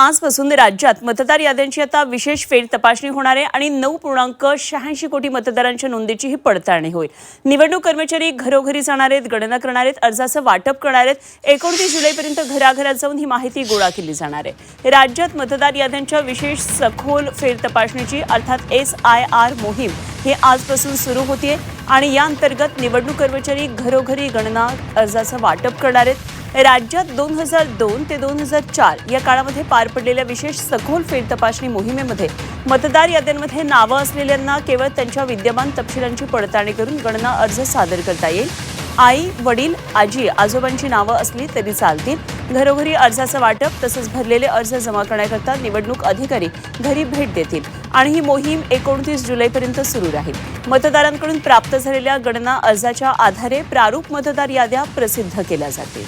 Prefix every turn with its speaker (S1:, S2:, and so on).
S1: आजपासून राज्यात मतदार याद्यांची आता विशेष फेर तपासणी होणार आहे आणि 9.86 कोटी मतदारांच्या नोंदीची ही पडताळणी होईल। निवडणूक कर्मचारी घरोघरी जाणार आहेत, गणना करणार आहेत, अर्जाचं वाटप करणार आहेत। 29 जुलैपर्यंत घराघरात जाऊन ही माहिती गोळा केली जाणार आहे। राज्यात मतदार याद्यांच्या विशेष सखोल फेर तपासणीची अर्थात SIR मोहीम ही आजपासून सुरू होतीये आणि या अंतर्गत निवडणूक कर्मचारी घरोघरी गणना अर्जाचं वाटप करणार आहेत। राज्यात 2002 ते 2004 या काळामध्ये पार पडलेल्या विशेष सखोल फेर तपासणी मोहिमेमध्ये मतदार याद्यांमध्ये नावं असलेल्यांना केवळ त्यांच्या विद्यमान तपशिलांची पडताळणी करून गणना अर्ज सादर करता येईल। आई, वडील, आजी, आजोबांची नावं असली तरी चालतील। घरोघरी अर्जाचं वाटप तसंच भरलेले अर्ज जमा करण्याकरता निवडणूक अधिकारी घरी भेट देतील आणि ही मोहीम 29 जुलैपर्यंत सुरू राहील। मतदारांकडून प्राप्त झालेल्या गणना अर्जाच्या आधारे प्रारूप मतदार याद्या प्रसिद्ध केल्या जातील।